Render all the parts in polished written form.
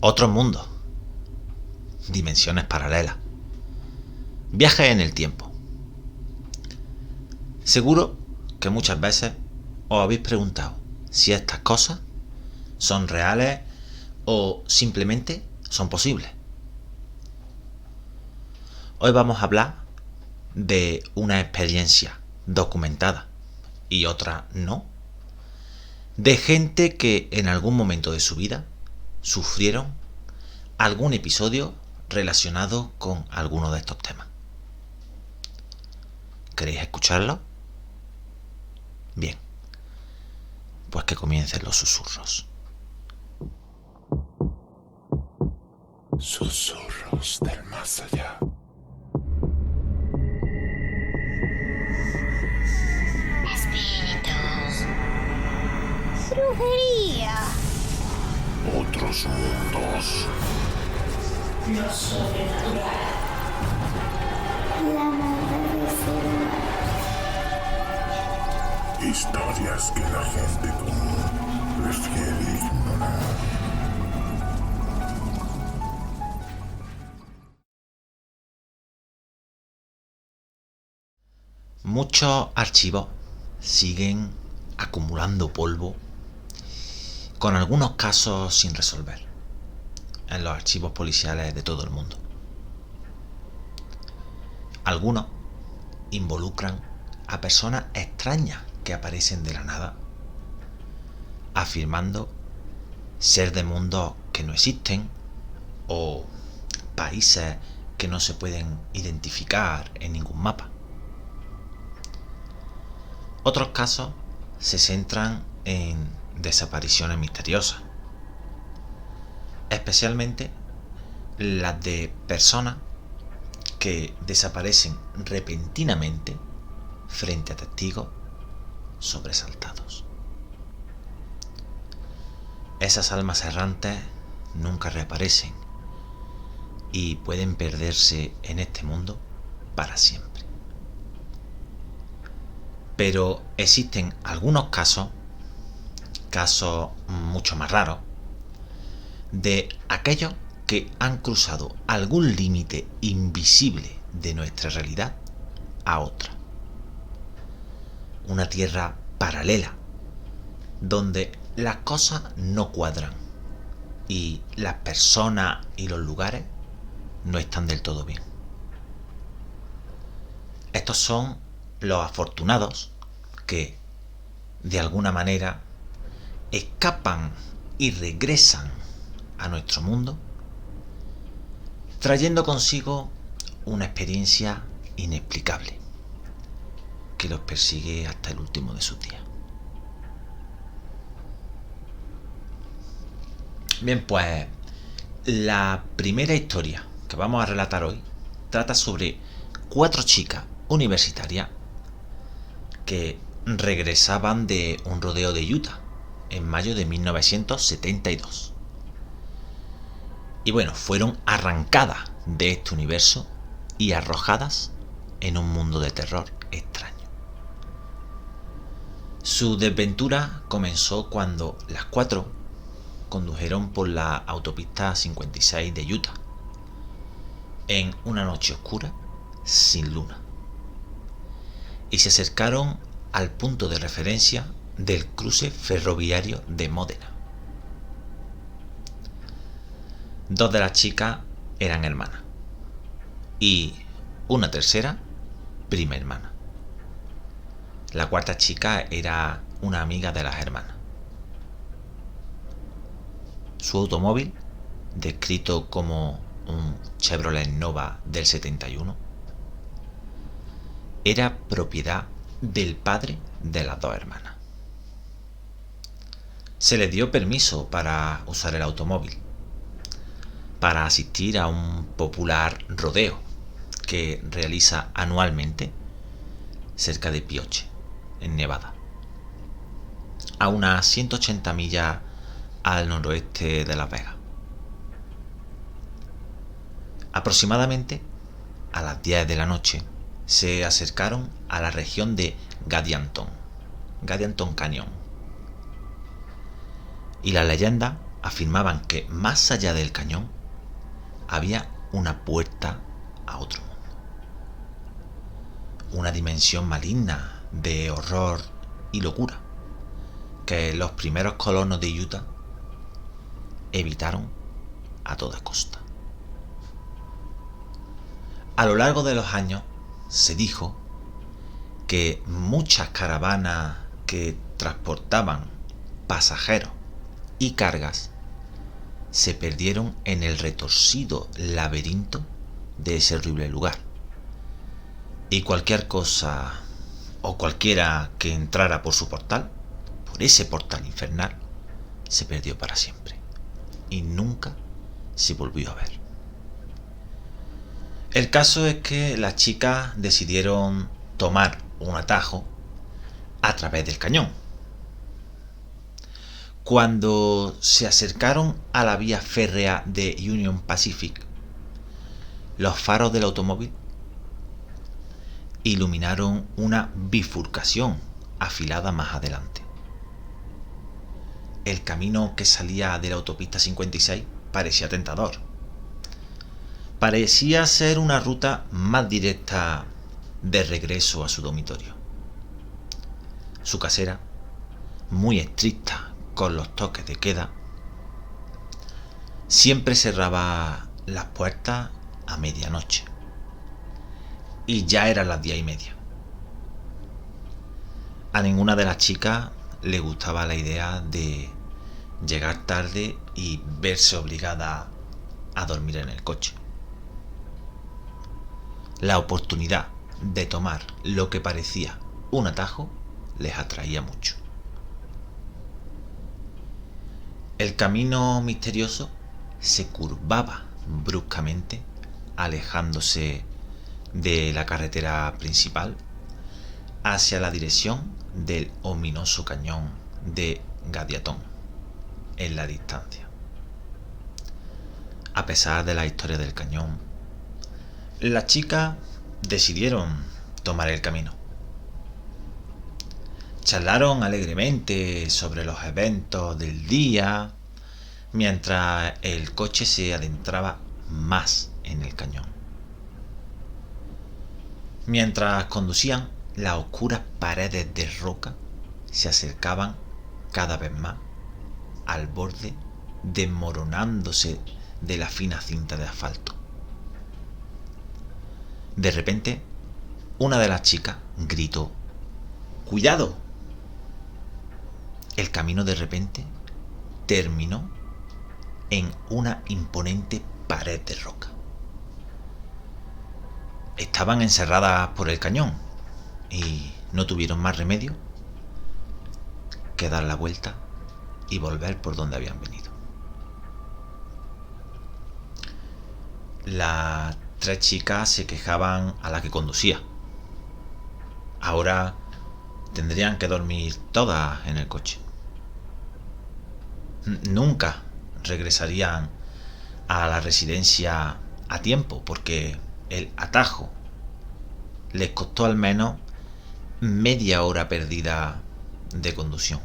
Otros mundos, dimensiones paralelas, viajes en el tiempo. Seguro que muchas veces os habéis preguntado si estas cosas son reales o simplemente son posibles. Hoy vamos a hablar de una experiencia documentada y otra no, de gente que en algún momento de su vida sufrieron algún episodio relacionado con alguno de estos temas. ¿Queréis escucharlo? Bien, pues que comiencen los susurros. Susurros del más allá. Espíritus. Brujería. Otros mundos. Lo sobrenatural. La maldad de ser humano. Historias que la gente común prefiere ignorar. Muchos archivos siguen acumulando polvo, con algunos casos sin resolver, en los archivos policiales de todo el mundo. Algunos involucran a personas extrañas que aparecen de la nada, afirmando ser de mundos que no existen o países que no se pueden identificar en ningún mapa. Otros casos se centran en desapariciones misteriosas, especialmente las de personas que desaparecen repentinamente frente a testigos sobresaltados. Esas almas errantes nunca reaparecen y pueden perderse en este mundo para siempre. Pero existen algunos casos mucho más raros, de aquellos que han cruzado algún límite invisible de nuestra realidad a otra. Una tierra paralela, donde las cosas no cuadran y las personas y los lugares no están del todo bien. Estos son los afortunados que, de alguna manera, escapan y regresan a nuestro mundo, trayendo consigo una experiencia inexplicable que los persigue hasta el último de sus días. Bien, pues la primera historia que vamos a relatar hoy trata sobre 4 chicas universitarias que regresaban de un rodeo de Utah en mayo de 1972. Y bueno, fueron arrancadas de este universo y arrojadas en un mundo de terror extraño. Su desventura comenzó cuando las 4 condujeron por la autopista 56 de Utah en una noche oscura sin luna y se acercaron al punto de referencia del cruce ferroviario de Módena. 2 de las chicas eran hermanas y una tercera prima hermana. La 4ª chica era una amiga de las hermanas. Su automóvil, descrito como un Chevrolet Nova del 71, era propiedad del padre de las 2 hermanas. Se les dio permiso para usar el automóvil, para asistir a un popular rodeo que realiza anualmente cerca de Pioche, en Nevada, a unas 180 millas al noroeste de Las Vegas. Aproximadamente a las 10 de la noche se acercaron a la región de Gadianton Canyon, y las leyendas afirmaban que más allá del cañón había una puerta a otro mundo. Una dimensión maligna de horror y locura que los primeros colonos de Utah evitaron a toda costa. A lo largo de los años se dijo que muchas caravanas que transportaban pasajeros y cargas se perdieron en el retorcido laberinto de ese horrible lugar. Y cualquier cosa o cualquiera que entrara por su portal, por ese portal infernal, se perdió para siempre y nunca se volvió a ver. El caso es que las chicas decidieron tomar un atajo a través del cañón. Cuando se acercaron a la vía férrea de Union Pacific, los faros del automóvil iluminaron una bifurcación afilada más adelante. El camino que salía de la autopista 56 parecía tentador. Parecía ser una ruta más directa de regreso a su dormitorio. Su casera, muy estricta con los toques de queda, siempre cerraba las puertas a medianoche. Y ya eran las 10:30. A ninguna de las chicas le gustaba la idea de llegar tarde y verse obligada a dormir en el coche. La oportunidad de tomar lo que parecía un atajo les atraía mucho. El camino misterioso se curvaba bruscamente, alejándose de la carretera principal hacia la dirección del ominoso cañón de Gadiaton en la distancia. A pesar de la historia del cañón, las chicas decidieron tomar el camino. Charlaron alegremente sobre los eventos del día mientras el coche se adentraba más en el cañón. Mientras conducían, las oscuras paredes de roca se acercaban cada vez más al borde, desmoronándose de la fina cinta de asfalto. De repente, una de las chicas gritó: ¡Cuidado! El camino de repente terminó en una imponente pared de roca. Estaban encerradas por el cañón y no tuvieron más remedio que dar la vuelta y volver por donde habían venido. Las 3 chicas se quejaban a la que conducía. Ahora tendrían que dormir todas en el coche. Nunca regresarían a la residencia a tiempo porque el atajo les costó al menos media hora perdida de conducción.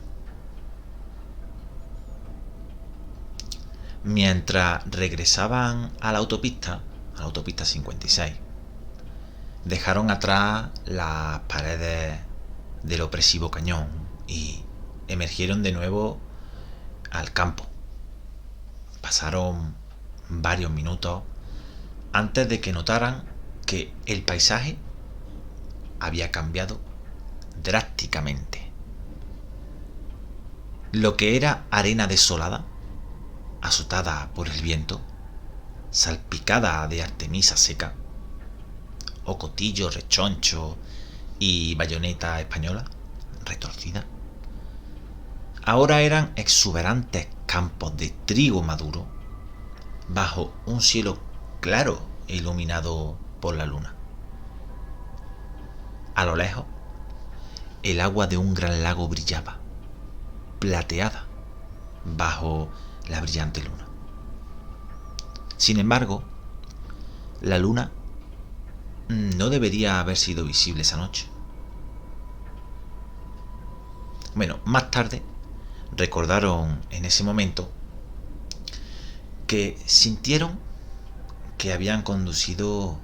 Mientras regresaban a la autopista 56, dejaron atrás las paredes del opresivo cañón y emergieron de nuevo al campo. Pasaron varios minutos antes de que notaran que el paisaje había cambiado drásticamente. Lo que era arena desolada, azotada por el viento, salpicada de artemisa seca, ocotillo rechoncho y bayoneta española retorcida, ahora eran exuberantes campos de trigo maduro bajo un cielo claro e iluminado por la luna. A lo lejos, el agua de un gran lago brillaba, plateada, bajo la brillante luna. Sin embargo, la luna no debería haber sido visible esa noche. Bueno, más tarde recordaron en ese momento que sintieron que habían conducido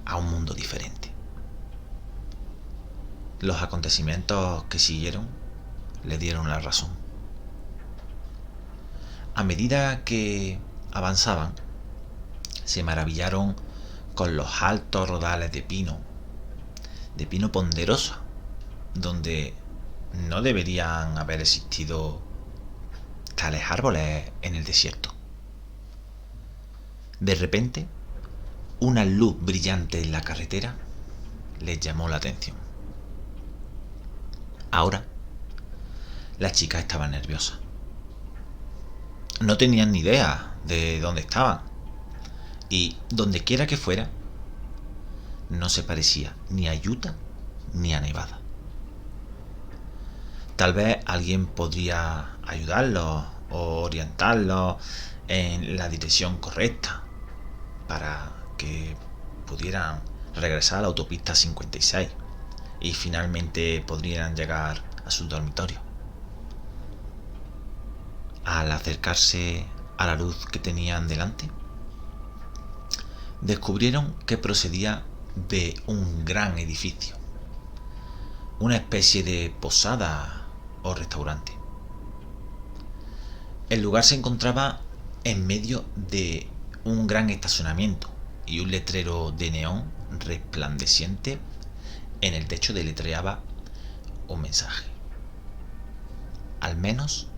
a un mundo diferente. Los acontecimientos que siguieron le dieron la razón. A medida que avanzaban, se maravillaron con los altos rodales de pino ponderosa, donde no deberían haber existido tales árboles en el desierto. De repente, una luz brillante en la carretera les llamó la atención. Ahora, las chicas estaban nerviosas. No tenían ni idea de dónde estaban, y donde quiera que fuera, no se parecía ni a Utah ni a Nevada. Tal vez alguien podría ayudarlos o orientarlos en la dirección correcta para que pudieran regresar a la autopista 56 y finalmente podrían llegar a sus dormitorios. Al acercarse a la luz que tenían delante, descubrieron que procedía de un gran edificio, una especie de posada o restaurante. El lugar se encontraba en medio de un gran estacionamiento y un letrero de neón resplandeciente en el techo deletreaba un mensaje. Al menos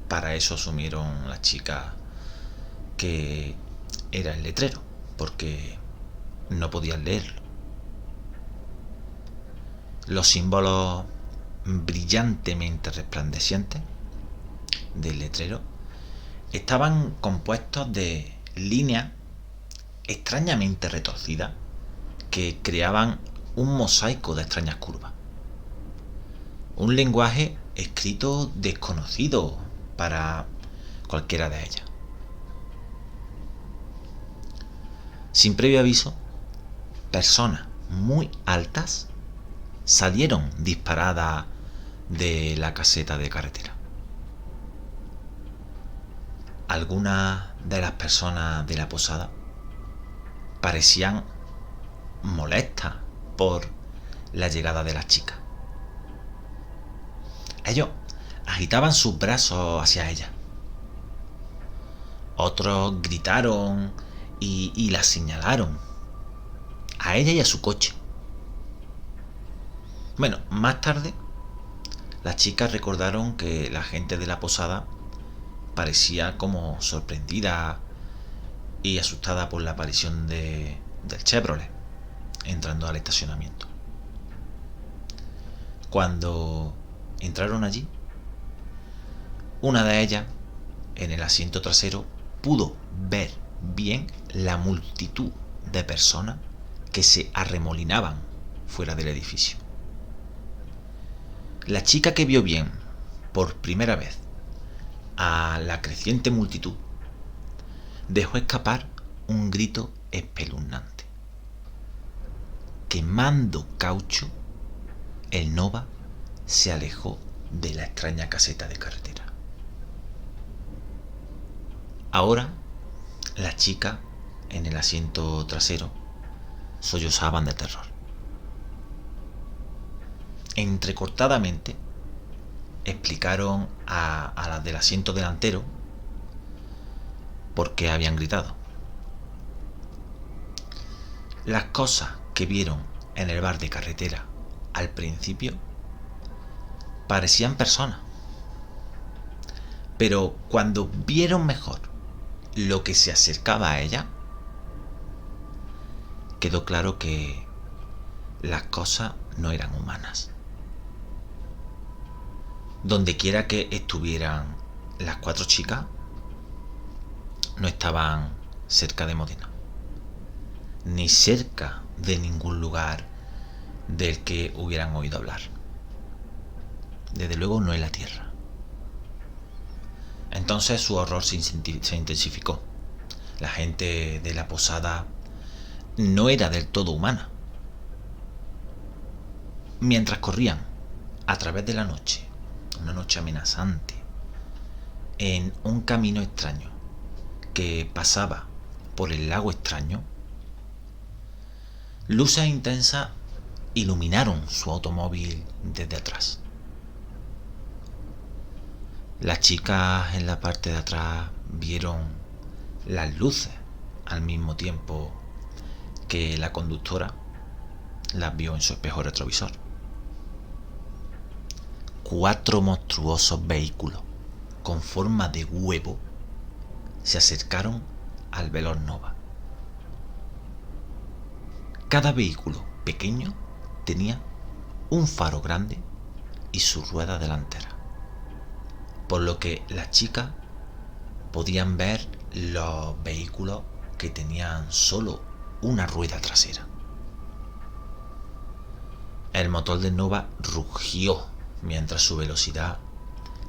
para eso asumieron las chicas que era el letrero, porque no podían leerlo. Los símbolos brillantemente resplandecientes del letrero estaban compuestos de líneas extrañamente retorcidas que creaban un mosaico de extrañas curvas. Un lenguaje escrito desconocido para cualquiera de ellas. Sin previo aviso, personas muy altas salieron disparadas de la caseta de carretera. Algunas de las personas de la posada parecían molestas por la llegada de las chicas. Ellos agitaban sus brazos hacia ella. Otros gritaron y las señalaron a ella y a su coche. Bueno, más tarde, las chicas recordaron que la gente de la posada parecía como sorprendida y asustada por la aparición del Chevrolet entrando al estacionamiento. Cuando entraron allí, una de ellas, en el asiento trasero, pudo ver bien la multitud de personas que se arremolinaban fuera del edificio. La chica que vio bien por primera vez a la creciente multitud dejó escapar un grito espeluznante. Quemando caucho, el Nova se alejó de la extraña caseta de carretera. Ahora, las chicas en el asiento trasero sollozaban de terror. Entrecortadamente explicaron a las del asiento delantero por qué habían gritado. Las cosas que vieron en el bar de carretera al principio parecían personas, pero cuando vieron mejor lo que se acercaba a ella, quedó claro que las cosas no eran humanas. Donde quiera que estuvieran las 4 chicas, no estaban cerca de Modena, ni cerca de ningún lugar del que hubieran oído hablar. Desde luego no en la tierra. Entonces su horror se intensificó. La gente de la posada no era del todo humana. Mientras corrían a través de la noche, una noche amenazante, en un camino extraño que pasaba por el lago extraño, luces intensas iluminaron su automóvil desde atrás. Las chicas en la parte de atrás vieron las luces al mismo tiempo que la conductora las vio en su espejo retrovisor. 4 monstruosos vehículos con forma de huevo se acercaron al Veloz Nova. Cada vehículo pequeño tenía un faro grande y su rueda delantera, por lo que las chicas podían ver los vehículos que tenían solo una rueda trasera. El motor del Nova rugió mientras su velocidad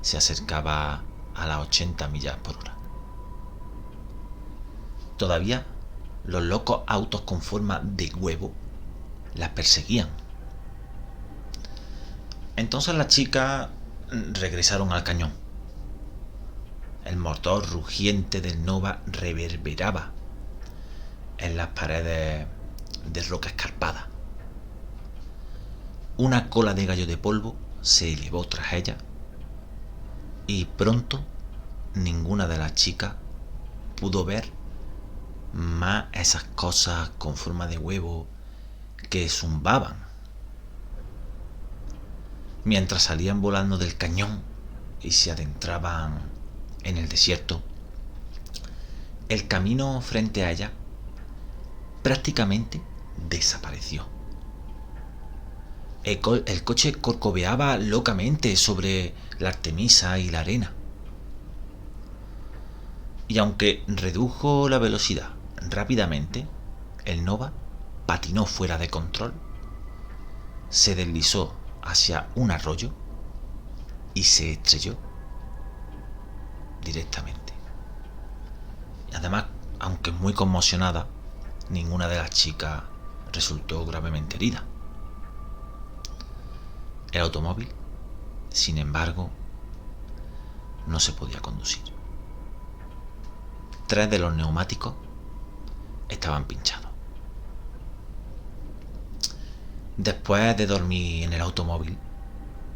se acercaba a las 80 millas por hora. Todavía los locos autos con forma de huevo las perseguían. Entonces las chicas regresaron al cañón. El motor rugiente del Nova reverberaba en las paredes de roca escarpada. Una cola de gallo de polvo se elevó tras ella y pronto ninguna de las chicas pudo ver más esas cosas con forma de huevo que zumbaban mientras salían volando del cañón y se adentraban en el desierto. El camino frente a ella prácticamente desapareció. El coche corcoveaba locamente sobre la Artemisa y la arena. Y aunque redujo la velocidad rápidamente, el Nova patinó fuera de control, se deslizó hacia un arroyo y se estrelló directamente. Y además, aunque muy conmocionada, ninguna de las chicas resultó gravemente herida. El automóvil, sin embargo, no se podía conducir. 3 de los neumáticos estaban pinchados. Después de dormir en el automóvil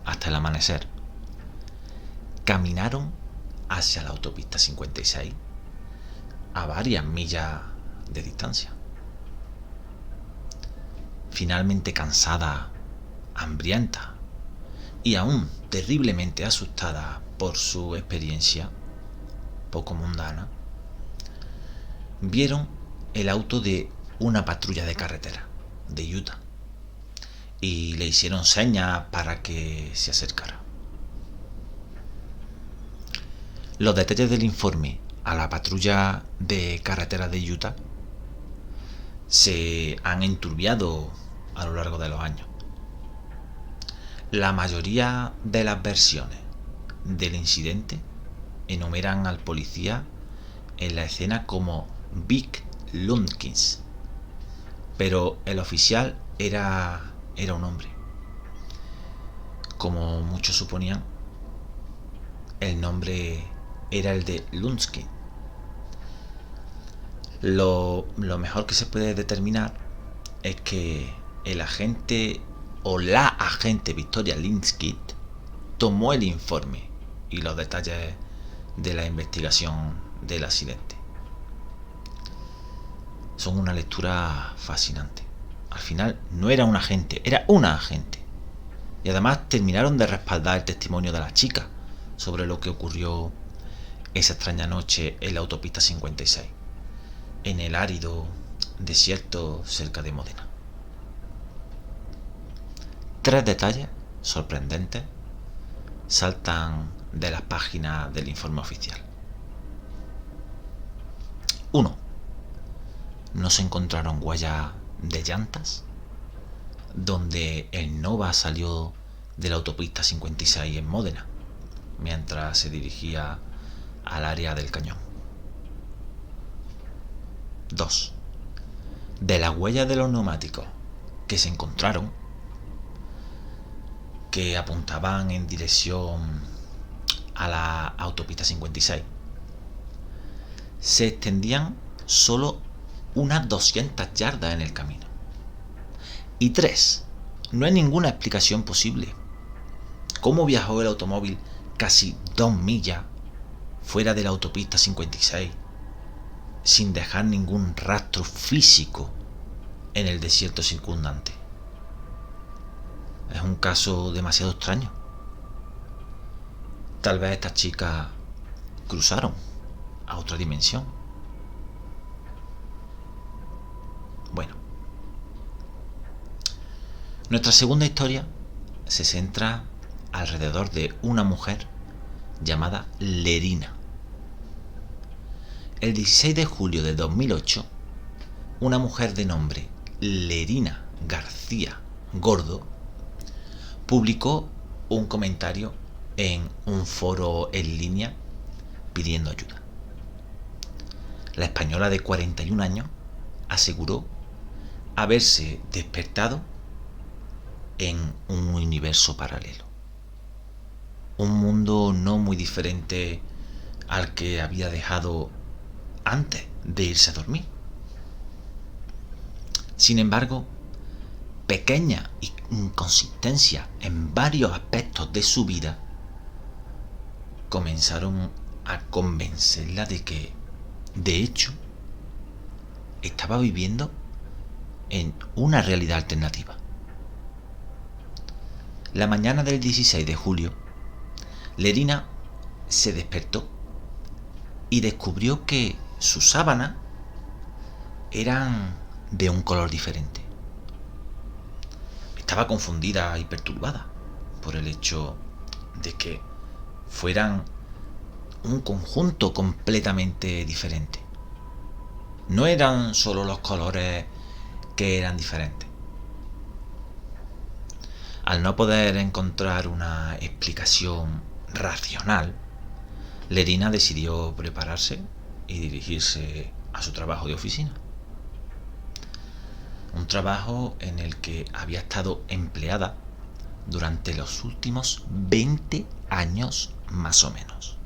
hasta el amanecer, caminaron hacia la autopista 56 a varias millas de distancia. Finalmente cansada, hambrienta y aún terriblemente asustada por su experiencia poco mundana, vieron el auto de una patrulla de carretera de Utah y le hicieron señas para que se acercara. Los detalles del informe a la patrulla de carretera de Utah se han enturbiado a lo largo de los años. La mayoría de las versiones del incidente enumeran al policía en la escena como Vic Lundquist, pero el oficial era un hombre. Como muchos suponían, el nombre era el de Lundquist. Lo mejor que se puede determinar es que el agente o la agente Victoria Lundquist tomó el informe y los detalles de la investigación del accidente. Son una lectura fascinante. Al final no era un agente, era una agente. Y además terminaron de respaldar el testimonio de la chica sobre lo que ocurrió esa extraña noche en la autopista 56, en el árido desierto cerca de Módena. 3 detalles sorprendentes saltan de las páginas del informe oficial. 1. No se encontraron huellas de llantas donde el Nova salió de la autopista 56 en Módena mientras se dirigía al área del cañón. 2. De las huellas de los neumáticos que se encontraron, que apuntaban en dirección a la autopista 56, se extendían solo unas 200 yardas en el camino. Y 3. No hay ninguna explicación posible. ¿Cómo viajó el automóvil casi 2 millas fuera de la autopista 56 sin dejar ningún rastro físico en el desierto circundante? Es un caso demasiado extraño. Tal vez estas chicas cruzaron a otra dimensión. Bueno, nuestra segunda historia se centra alrededor de una mujer llamada Lerina. El 16 de julio de 2008, una mujer de nombre Lerina García Gordo publicó un comentario en un foro en línea pidiendo ayuda. La española de 41 años aseguró haberse despertado en un universo paralelo. Un mundo no muy diferente al que había dejado antes de irse a dormir. Sin embargo, pequeñas inconsistencias en varios aspectos de su vida comenzaron a convencerla de que, de hecho, estaba viviendo en una realidad alternativa. La mañana del 16 de julio, Lerina se despertó y descubrió que sus sábanas eran de un color diferente. Estaba confundida y perturbada por el hecho de que fueran un conjunto completamente diferente. No eran solo los colores que eran diferentes. Al no poder encontrar una explicación racional, Lerina decidió prepararse y dirigirse a su trabajo de oficina. Un trabajo en el que había estado empleada durante los últimos 20 años más o menos.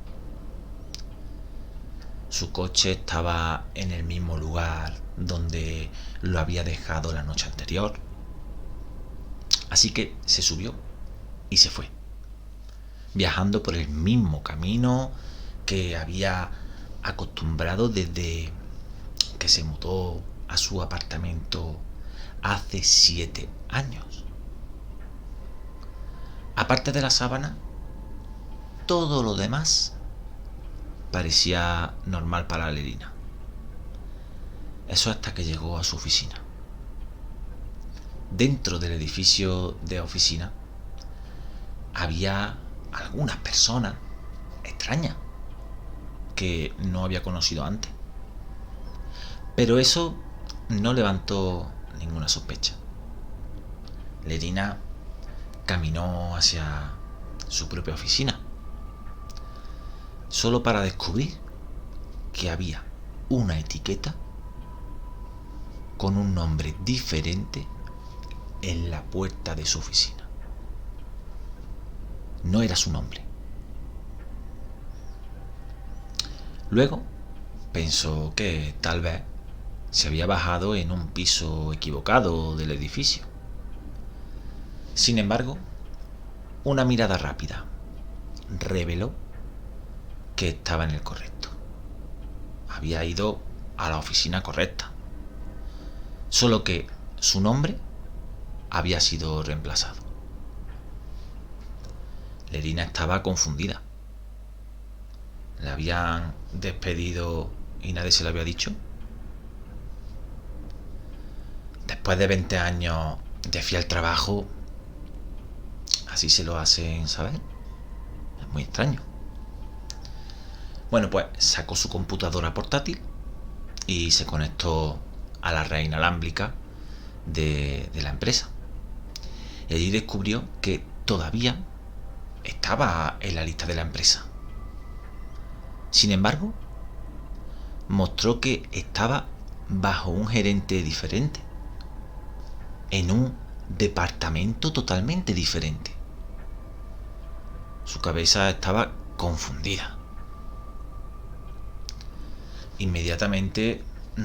Su coche estaba en el mismo lugar donde lo había dejado la noche anterior. Así que se subió y se fue, viajando por el mismo camino que había acostumbrado desde que se mudó a su apartamento hace 7 años. Aparte de la sábana, todo lo demás parecía normal para Lerina. Eso hasta que llegó a su oficina. Dentro del edificio de oficina había algunas personas extrañas que no había conocido antes. Pero eso no levantó ninguna sospecha. Lerina caminó hacia su propia oficina, solo para descubrir que había una etiqueta con un nombre diferente en la puerta de su oficina. No era su nombre. Luego pensó que tal vez se había bajado en un piso equivocado del edificio. Sin embargo, una mirada rápida reveló que estaba en el correcto. Había ido a la oficina correcta, solo que su nombre había sido reemplazado. Lerina estaba confundida. ¿Le habían despedido y nadie se lo había dicho? Después de 20 años de fiel trabajo, así se lo hacen saber. Es muy extraño. Bueno, pues sacó su computadora portátil y se conectó a la red inalámbrica de la empresa. Y allí descubrió que todavía estaba en la lista de la empresa. Sin embargo, mostró que estaba bajo un gerente diferente, en un departamento totalmente diferente. Su cabeza estaba confundida. Inmediatamente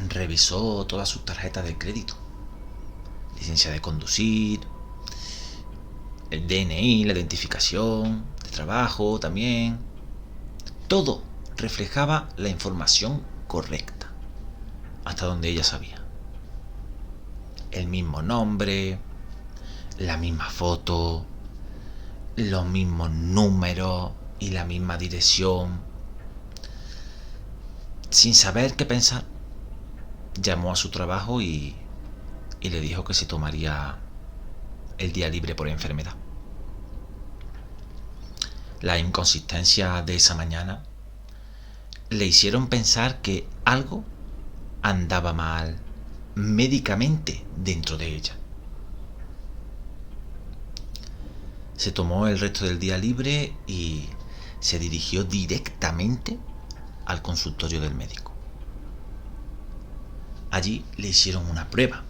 revisó todas sus tarjetas de crédito, licencia de conducir, el DNI, la identificación de trabajo también. Todo reflejaba la información correcta, hasta donde ella sabía. El mismo nombre, la misma foto, los mismos números y la misma dirección. Sin saber qué pensar, llamó a su trabajo y le dijo que se tomaría el día libre por enfermedad. Las inconsistencias de esa mañana le hicieron pensar que algo andaba mal médicamente dentro de ella. Se tomó el resto del día libre y se dirigió directamente al consultorio del médico. Allí le hicieron una prueba,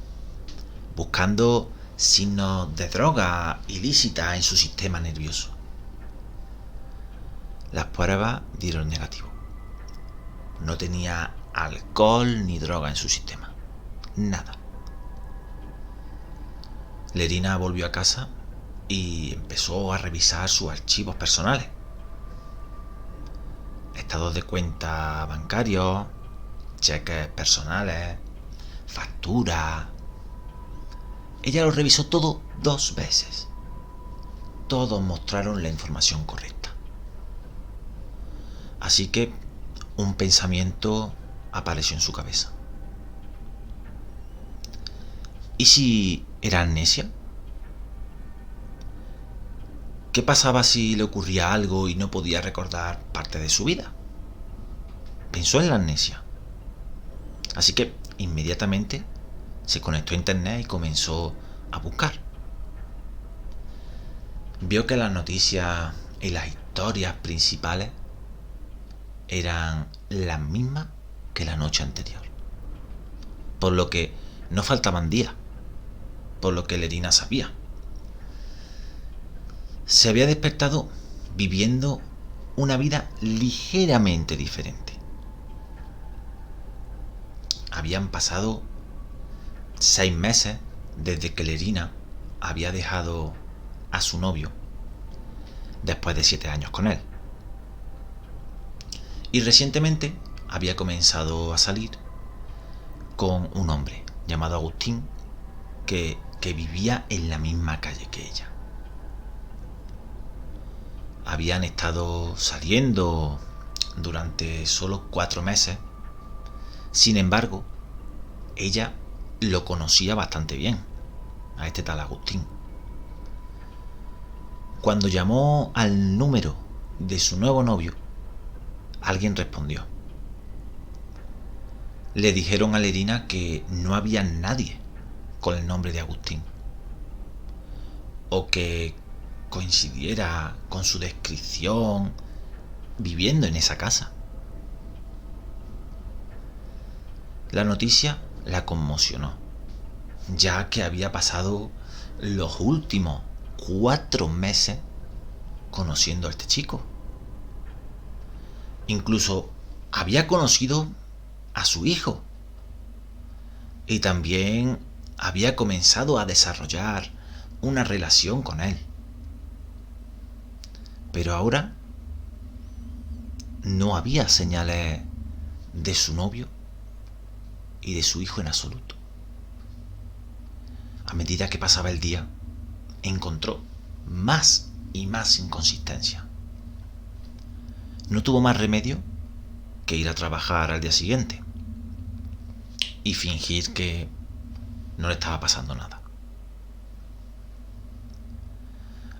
buscando signos de droga ilícita en su sistema nervioso. Las pruebas dieron negativo. No tenía alcohol ni droga en su sistema. Nada. Lerina volvió a casa y empezó a revisar sus archivos personales. Estados de cuenta bancarios, cheques personales, facturas. Ella lo revisó todo 2 veces. Todos mostraron la información correcta. Así que un pensamiento apareció en su cabeza. ¿Y si era amnesia? ¿Qué pasaba si le ocurría algo y no podía recordar parte de su vida? Pensó en la amnesia. Así que inmediatamente se conectó a internet y comenzó a buscar. Vio que las noticias y las historias principales eran las mismas que la noche anterior. Por lo que no faltaban días, por lo que Lerina sabía. Se había despertado viviendo una vida ligeramente diferente. Habían pasado 6 meses desde que Lerina había dejado a su novio después de 7 años con él. Y recientemente había comenzado a salir con un hombre llamado Agustín que vivía en la misma calle que ella. Habían estado saliendo durante solo 4 meses. Sin embargo, ella lo conocía bastante bien, a este tal Agustín. Cuando llamó al número de su nuevo novio, alguien respondió. Le dijeron a Lerina que no había nadie con el nombre de Agustín, o que coincidiera con su descripción viviendo en esa casa. La noticia la conmocionó, ya que había pasado los últimos 4 meses conociendo a este chico. Incluso había conocido a su hijo y también había comenzado a desarrollar una relación con él. Pero ahora no había señales de su novio y de su hijo en absoluto. A medida que pasaba el día, encontró más y más inconsistencia. No tuvo más remedio que ir a trabajar al día siguiente y fingir que no le estaba pasando nada.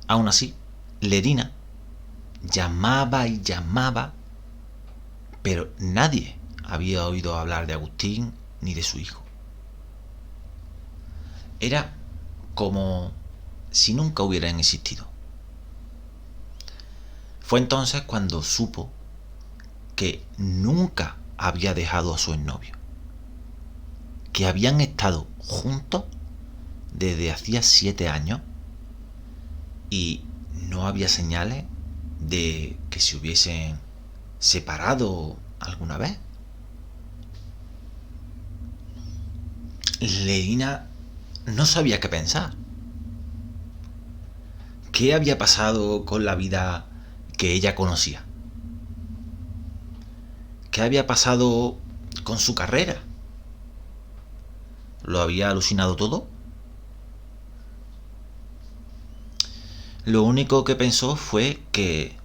Aún así, Lerina llamaba y llamaba, pero nadie había oído hablar de Agustín ni de su hijo. Era como si nunca hubieran existido. Fue entonces cuando supo que nunca había dejado a su exnovio, que habían estado juntos desde hacía 7 años y no había señales de que se hubiesen separado alguna vez. Lerina no sabía qué pensar. ¿Qué había pasado con la vida que ella conocía? ¿Qué había pasado con su carrera? ¿Lo había alucinado todo? Lo único que pensó fue que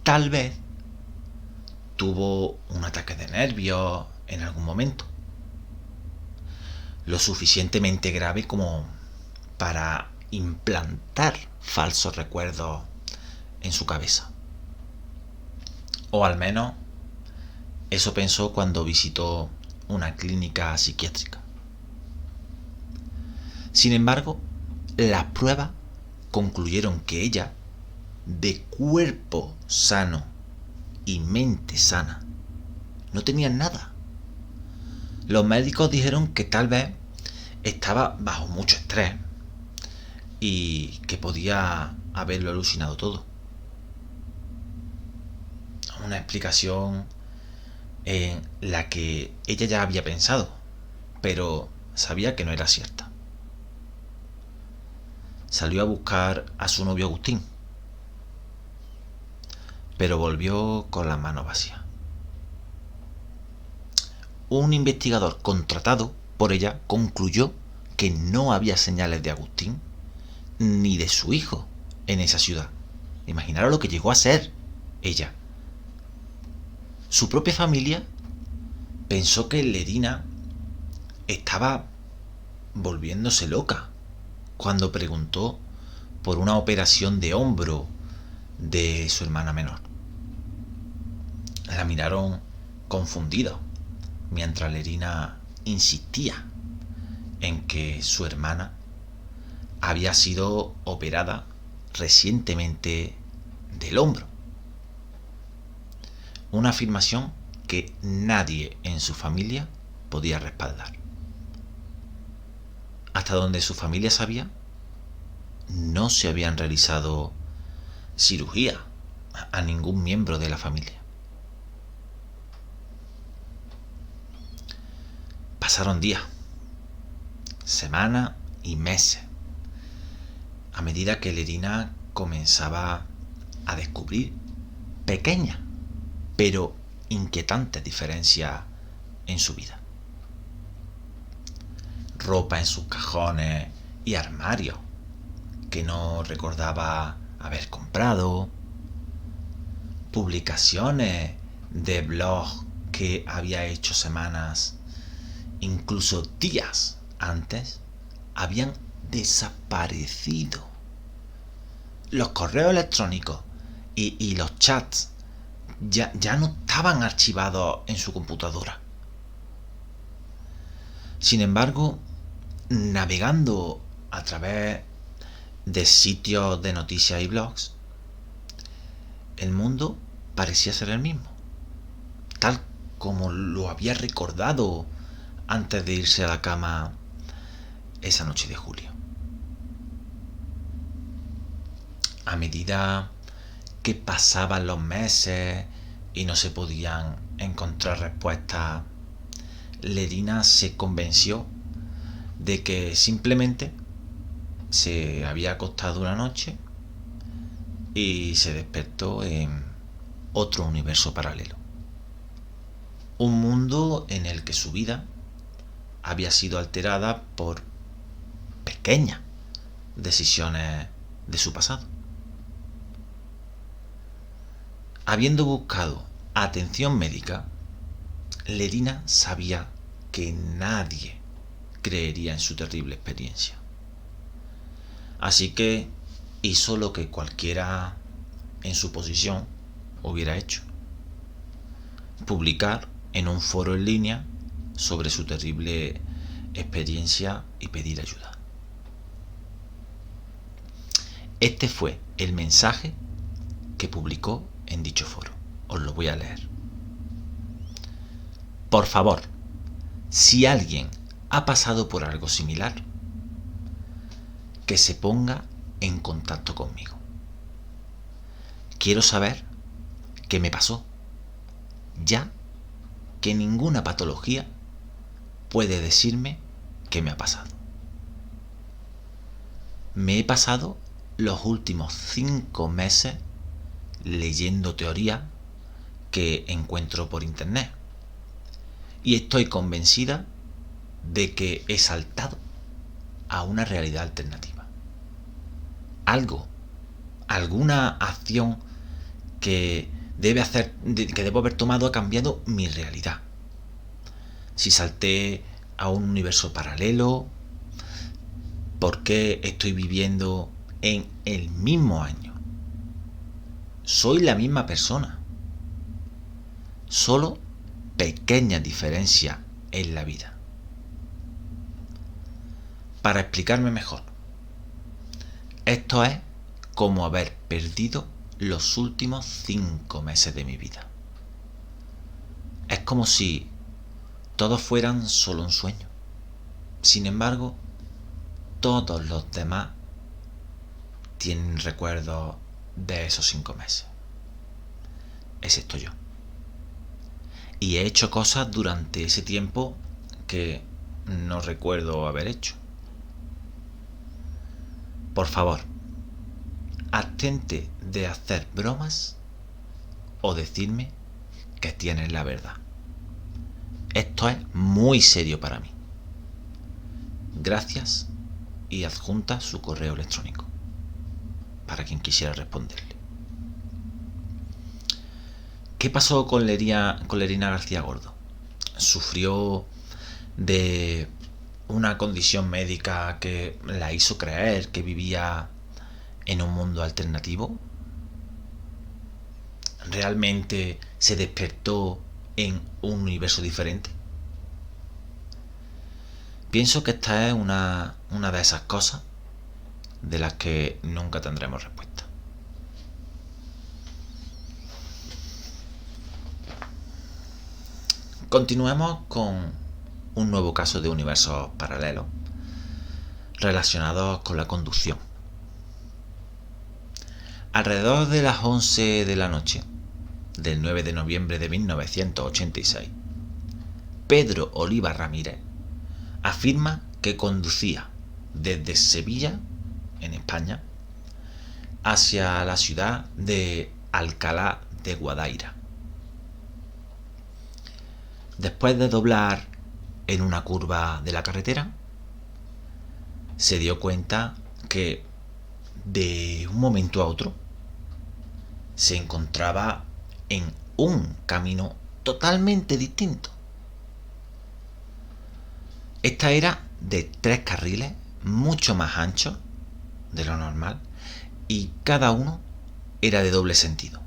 tal vez tuvo un ataque de nervios en algún momento. Lo suficientemente grave como para implantar falsos recuerdos en su cabeza. O al menos eso pensó cuando visitó una clínica psiquiátrica. Sin embargo, las pruebas concluyeron que ella, de cuerpo sano y mente sana, no tenía nada. Los médicos dijeron que tal vez estaba bajo mucho estrés y que podía haberlo alucinado todo. Una explicación en la que ella ya había pensado, pero sabía que no era cierta. Salió a buscar a su novio Agustín, pero volvió con las manos vacías. Un investigador contratado por ella concluyó que no había señales de Agustín ni de su hijo en esa ciudad. Imaginaros lo que llegó a ser ella. Su propia familia pensó que Lerina estaba volviéndose loca cuando preguntó por una operación de hombro de su hermana menor. La miraron confundidos mientras Lerina insistía en que su hermana había sido operada recientemente del hombro. Una afirmación que nadie en su familia podía respaldar. Hasta donde su familia sabía, no se habían realizado cirugía a ningún miembro de la familia. Pasaron días, semanas y meses, a medida que Lerina comenzaba a descubrir pequeñas pero inquietantes diferencias en su vida. Ropa en sus cajones y armarios que no recordaba haber comprado, publicaciones de blog que había hecho semanas, incluso días antes, habían desaparecido. Los correos electrónicos y los chats ya no estaban archivados en su computadora. Sin embargo, navegando a través de sitios de noticias y blogs, el mundo parecía ser el mismo, tal como lo había recordado antes de irse a la cama esa noche de julio. A medida que pasaban los meses y no se podían encontrar respuestas, Lerina se convenció de que simplemente se había acostado una noche y se despertó en otro universo paralelo. Un mundo en el que su vida había sido alterada por pequeñas decisiones de su pasado. Habiendo buscado atención médica, Lerina sabía que nadie creería en su terrible experiencia. Así que hizo lo que cualquiera en su posición hubiera hecho: publicar en un foro en línea sobre su terrible experiencia y pedir ayuda. Este fue el mensaje que publicó en dicho foro. Os lo voy a leer. Por favor, si alguien ha pasado por algo similar, que se ponga en contacto conmigo. Quiero saber qué me pasó, ya que ninguna patología puede decirme qué me ha pasado. Me he pasado los últimos 5 meses leyendo teorías que encuentro por internet. Y estoy convencida de que he saltado a una realidad alternativa. Alguna acción que debo haber tomado ha cambiado mi realidad. Si salté a un universo paralelo, ¿por qué estoy viviendo en el mismo año? Soy la misma persona. Solo pequeñas diferencias en la vida. Para explicarme mejor, esto es como haber perdido los últimos 5 meses de mi vida. Es como si todos fueran solo un sueño. Sin embargo, todos los demás tienen recuerdos de esos 5 meses, excepto yo. Y he hecho cosas durante ese tiempo que no recuerdo haber hecho. Por favor, abstente de hacer bromas o decirme que tienes la verdad. Esto es muy serio para mí. Gracias, y adjunta su correo electrónico para quien quisiera responderle. ¿Qué pasó con Lerina García Gordo? Sufrió de una condición médica que la hizo creer que vivía en un mundo alternativo. ¿Realmente se despertó en un universo diferente? Pienso que esta es una de esas cosas de las que nunca tendremos respuesta. Continuemos con un nuevo caso de universos paralelos relacionados con la conducción. Alrededor de las 11 de la noche del 9 de noviembre de 1986, Pedro Oliva Ramírez afirma que conducía desde Sevilla, en España, hacia la ciudad de Alcalá de Guadaira. Después de doblar en una curva de la carretera, se dio cuenta que de un momento a otro se encontraba en un camino totalmente distinto. Esta era de 3 carriles, mucho más anchos de lo normal, y cada uno era de doble sentido.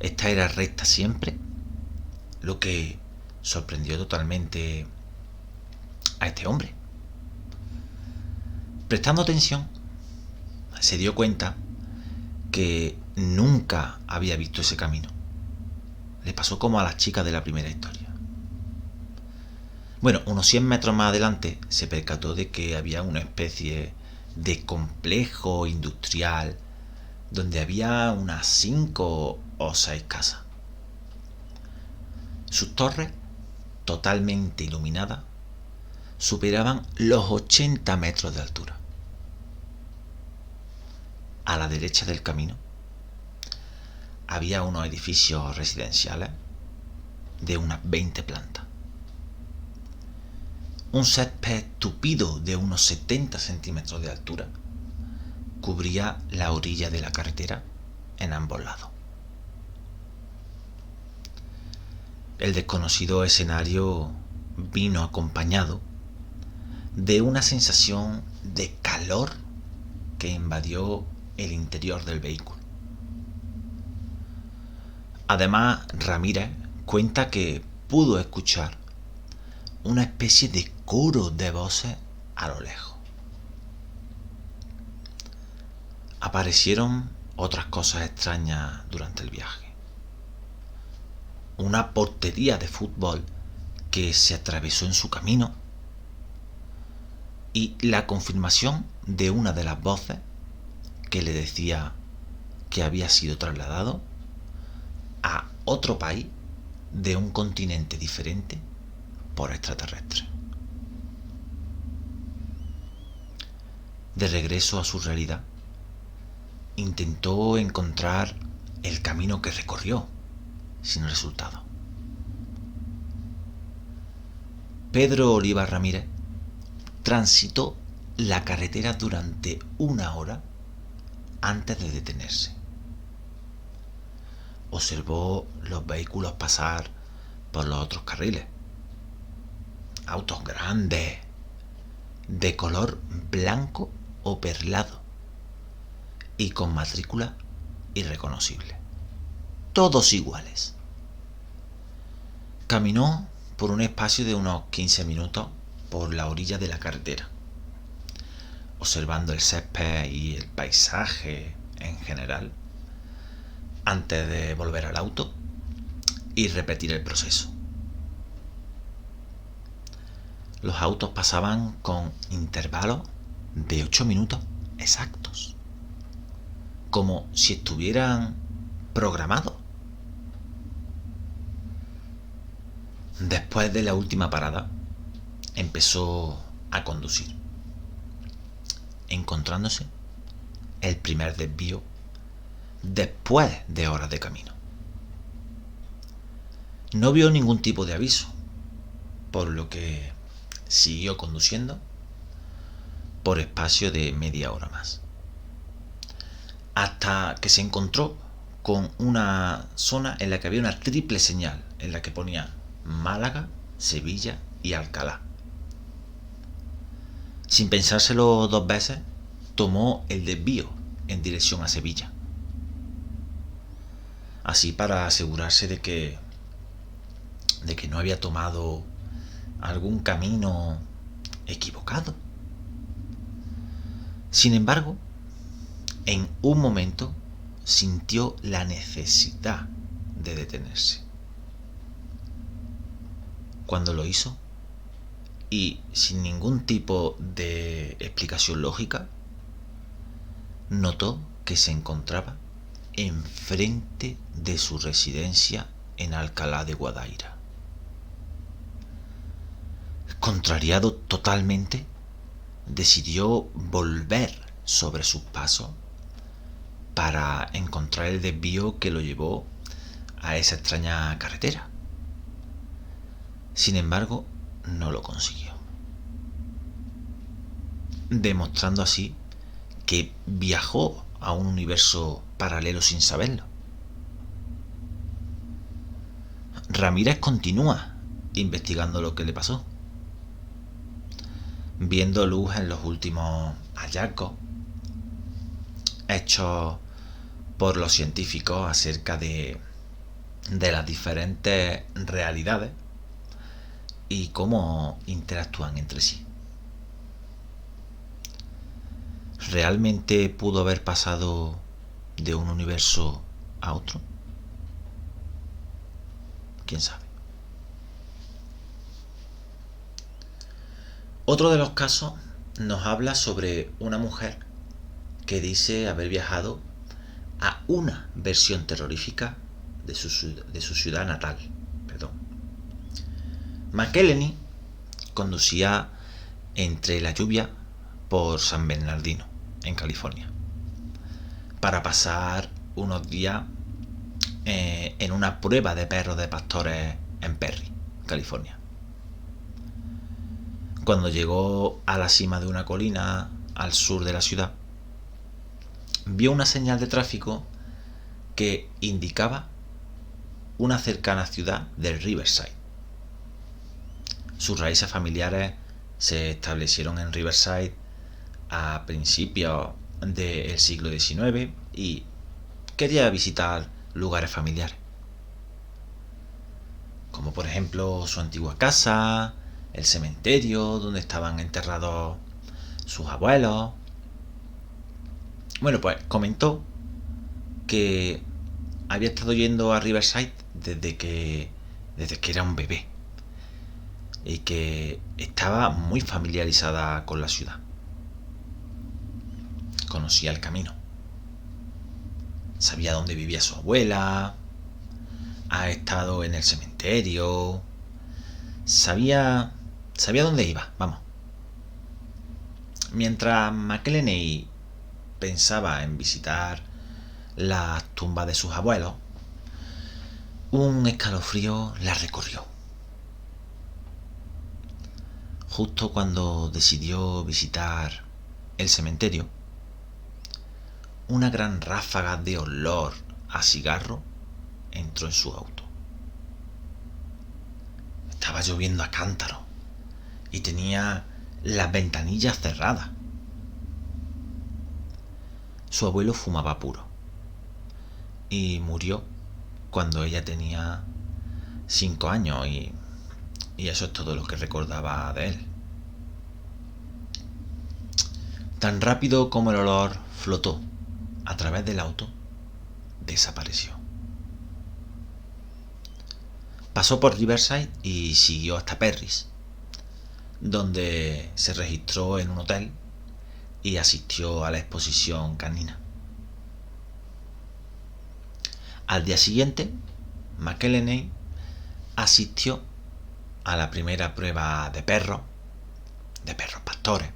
Esta era recta siempre, lo que sorprendió totalmente a este hombre. Prestando atención, se dio cuenta que nunca había visto ese camino. Le pasó como a las chicas de la primera historia. Bueno, unos 100 metros más adelante se percató de que había una especie de complejo industrial donde había unas 5 o 6 casas. Sus torres, totalmente iluminadas, superaban los 80 metros de altura. A la derecha del camino había unos edificios residenciales de unas 20 plantas. Un césped tupido de unos 70 centímetros de altura cubría la orilla de la carretera en ambos lados. El desconocido escenario vino acompañado de una sensación de calor que invadió el interior del vehículo. Además, Ramírez cuenta que pudo escuchar una especie de coro de voces a lo lejos. Aparecieron otras cosas extrañas durante el viaje. Una portería de fútbol que se atravesó en su camino y la confirmación de una de las voces que le decía que había sido trasladado a otro país de un continente diferente por extraterrestres. De regreso a su realidad, intentó encontrar el camino que recorrió, sin resultado. Pedro Oliva Ramírez transitó la carretera durante 1 hora antes de detenerse. Observó los vehículos pasar por los otros carriles. Autos grandes, de color blanco o perlado y con matrícula irreconocible. Todos iguales. Caminó por un espacio de unos 15 minutos por la orilla de la carretera, observando el césped y el paisaje en general, antes de volver al auto y repetir el proceso. Los autos pasaban con intervalos de 8 minutos exactos, como si estuvieran programados. Después de la última parada, empezó a conducir, encontrándose el primer desvío después de horas de camino. No vio ningún tipo de aviso, por lo que siguió conduciendo por espacio de media hora más, hasta que se encontró con una zona en la que había una triple señal, en la que ponía Málaga, Sevilla y Alcalá. Sin pensárselo 2 veces, tomó el desvío en dirección a Sevilla, así para asegurarse de que no había tomado algún camino equivocado. Sin embargo, en un momento sintió la necesidad de detenerse. Cuando lo hizo, y sin ningún tipo de explicación lógica, notó que se encontraba enfrente de su residencia en Alcalá de Guadaira. Contrariado totalmente, decidió volver sobre sus pasos para encontrar el desvío que lo llevó a esa extraña carretera. Sin embargo, no lo consiguió, demostrando así que viajó a un universo paralelo sin saberlo. Ramírez continúa investigando lo que le pasó, viendo luz en los últimos hallazgos hechos por los científicos acerca de las diferentes realidades y cómo interactúan entre sí. ¿Realmente pudo haber pasado de un universo a otro? ¿Quién sabe? Otro de los casos nos habla sobre una mujer que dice haber viajado a una versión terrorífica de su ciudad natal. McElhenney conducía entre la lluvia por San Bernardino, en California, para pasar unos días en una prueba de perros de pastores en Perry, California. Cuando llegó a la cima de una colina al sur de la ciudad, vio una señal de tráfico que indicaba una cercana ciudad del Riverside. Sus raíces familiares se establecieron en Riverside a principios del siglo XIX y quería visitar lugares familiares, como por ejemplo su antigua casa, el cementerio donde estaban enterrados sus abuelos. Bueno, pues comentó que había estado yendo a Riverside desde que era un bebé y que estaba muy familiarizada con la ciudad. Conocía el camino, sabía dónde vivía su abuela, ha estado en el cementerio, sabía dónde iba, vamos. Mientras McElhenney pensaba en visitar la tumba de sus abuelos, un escalofrío la recorrió. Justo cuando decidió visitar el cementerio, una gran ráfaga de olor a cigarro entró en su auto. Estaba lloviendo a cántaros y tenía las ventanillas cerradas. Su abuelo fumaba puro y murió cuando ella tenía 5 años y eso es todo lo que recordaba de él. Tan rápido como el olor flotó a través del auto, desapareció. Pasó por Riverside y siguió hasta Perris, donde se registró en un hotel y asistió a la exposición canina. Al día siguiente, McElhenney asistió a la primera prueba de perros pastores,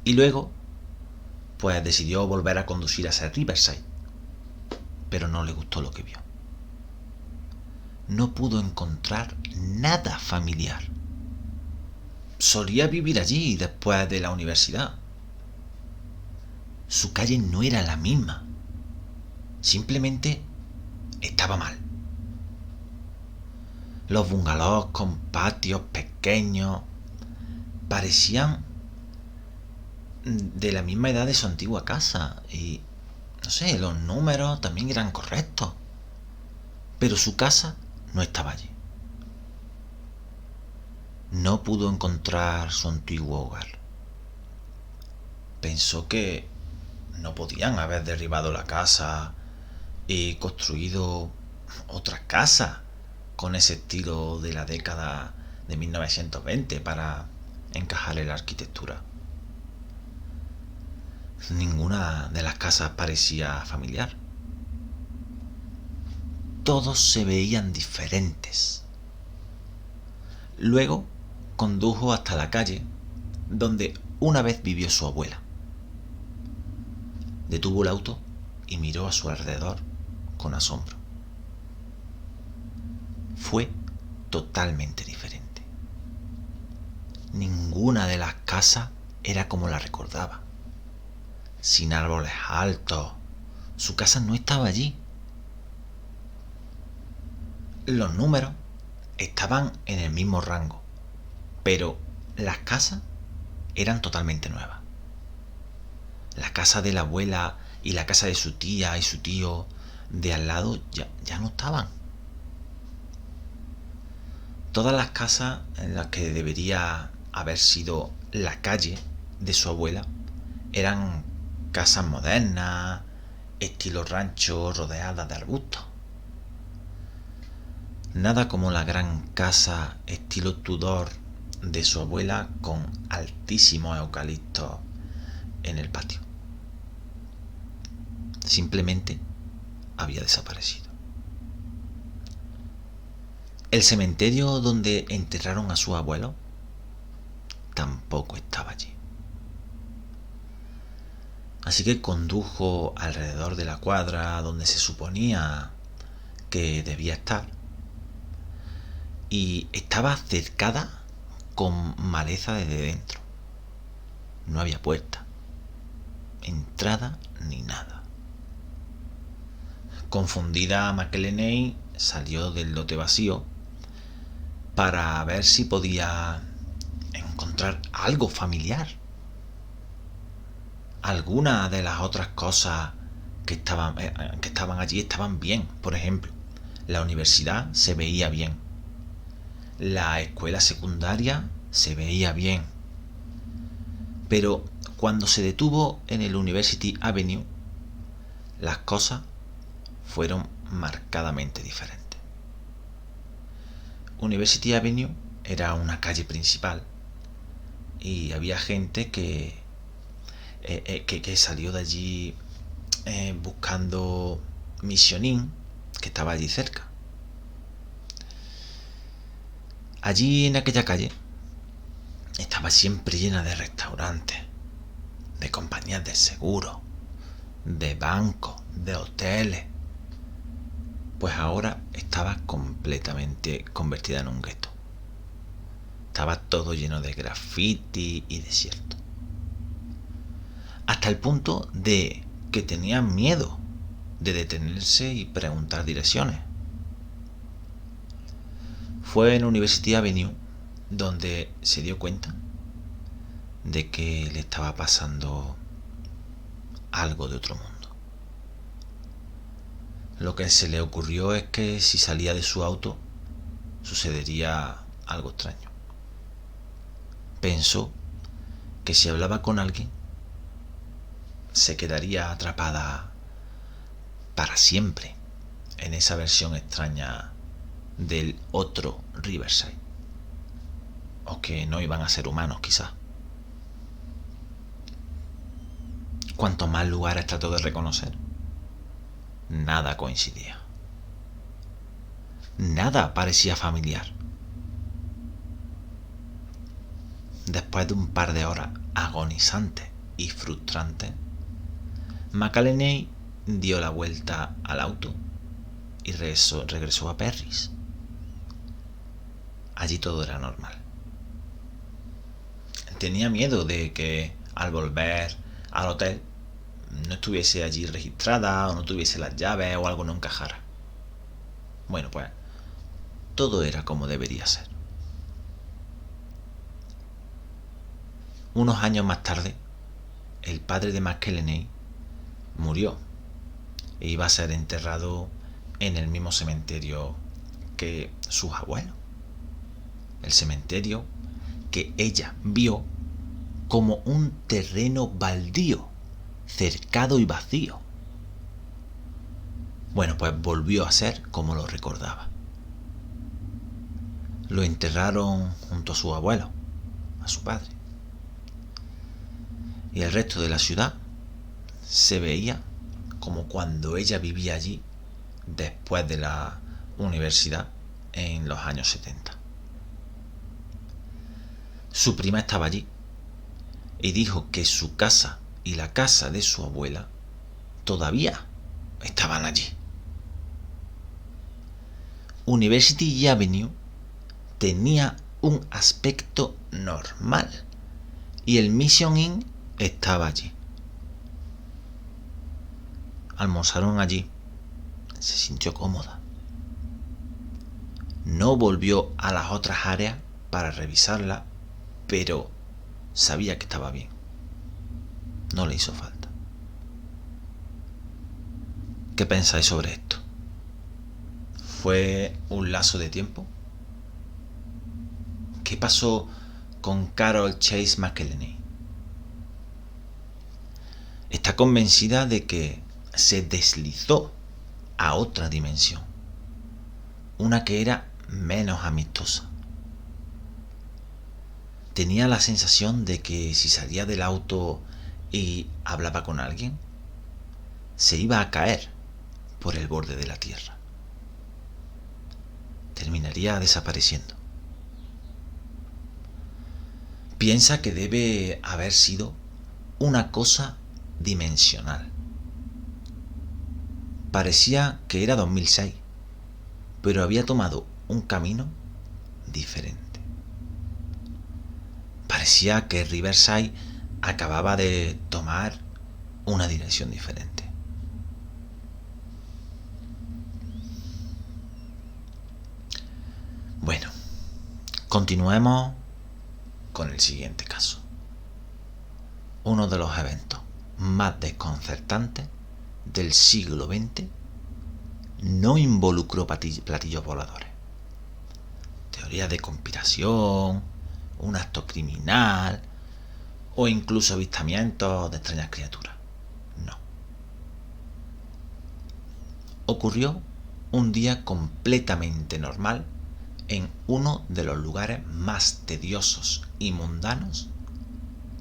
y luego pues decidió volver a conducir hacia Riverside, pero no le gustó lo que vio. No pudo encontrar nada familiar. Solía vivir allí después de la universidad. Su calle no era la misma. Simplemente estaba mal. Los bungalows con patios pequeños parecían de la misma edad de su antigua casa y, no sé, los números también eran correctos. Pero su casa no estaba allí. No pudo encontrar su antiguo hogar. Pensó que no podían haber derribado la casa y construido otra casa con ese estilo de la década de 1920 para encajar en la arquitectura. Ninguna de las casas parecía familiar. Todos se veían diferentes. Luego condujo hasta la calle donde una vez vivió su abuela. Detuvo el auto y miró a su alrededor con asombro. Fue totalmente diferente. Ninguna de las casas era como la recordaba. Sin árboles altos. Su casa no estaba allí. Los números estaban en el mismo rango, pero las casas eran totalmente nuevas. La casa de la abuela y la casa de su tía y su tío de al lado ya no estaban. Todas las casas en las que debería haber sido la calle de su abuela eran casas modernas, estilo rancho, rodeadas de arbustos. Nada como la gran casa estilo Tudor de su abuela con altísimos eucaliptos en el patio. Simplemente había desaparecido. El cementerio donde enterraron a su abuelo tampoco estaba allí. Así que condujo alrededor de la cuadra donde se suponía que debía estar, y estaba cercada con maleza desde dentro. No había puerta, entrada ni nada. Confundida, McElhenney salió del lote vacío para ver si podía encontrar algo familiar. Algunas de las otras cosas que estaban allí estaban bien. Por ejemplo, la universidad se veía bien. La escuela secundaria se veía bien. Pero cuando se detuvo en el University Avenue, las cosas fueron marcadamente diferentes. University Avenue era una calle principal y había gente que salió de allí buscando Mission Inn, que estaba allí cerca. Allí en aquella calle estaba estaba siempre llena de restaurantes, de compañías de seguro, de bancos, de hoteles. Pues ahora estaba completamente convertida en un gueto. Estaba todo lleno de graffiti y desierto. Hasta el punto de que tenían miedo de detenerse y preguntar direcciones. Fue en University Avenue donde se dio cuenta de que le estaba pasando algo de otro mundo. Lo que se le ocurrió es que si salía de su auto sucedería algo extraño. Pensó que si hablaba con alguien se quedaría atrapada para siempre en esa versión extraña del otro Riverside. O que no iban a ser humanos, quizás. Cuantos más lugares trató de reconocer, nada coincidía. Nada parecía familiar. Después de un par de horas agonizantes y frustrantes, McAlenney dio la vuelta al auto y regresó a Perris. Allí todo era normal. Tenía miedo de que al volver al hotel no estuviese allí registrada o no tuviese las llaves o algo no encajara. Bueno, pues todo era como debería ser. Unos años más tarde, el padre de McAlenney murió e iba a ser enterrado en el mismo cementerio que sus abuelos. El cementerio que ella vio como un terreno baldío, cercado y vacío. Bueno, pues volvió a ser como lo recordaba. Lo enterraron junto a su abuelo, a su padre. Y el resto de la ciudad se veía como cuando ella vivía allí después de la universidad en los años 70. Su prima estaba allí y dijo que su casa y la casa de su abuela todavía estaban allí. University Avenue tenía un aspecto normal y el Mission Inn estaba allí. Almorzaron allí. Se sintió cómoda. No volvió a las otras áreas para revisarla, pero sabía que estaba bien. No le hizo falta. ¿Qué pensáis sobre esto? ¿Fue un lapso de tiempo? ¿Qué pasó con Carol Chase McAlenney? Está convencida de que se deslizó a otra dimensión, una que era menos amistosa. Tenía la sensación de que si salía del auto y hablaba con alguien, se iba a caer por el borde de la tierra. Terminaría desapareciendo. Piensa que debe haber sido una cosa dimensional. Parecía que era 2006, pero había tomado un camino diferente. Parecía que Riverside acababa de tomar una dirección diferente. Bueno, continuemos con el siguiente caso. Uno de los eventos más desconcertantes del siglo XX no involucró platillos voladores, teorías de conspiración, un acto criminal o incluso avistamientos de extrañas criaturas. No. Ocurrió un día completamente normal en uno de los lugares más tediosos y mundanos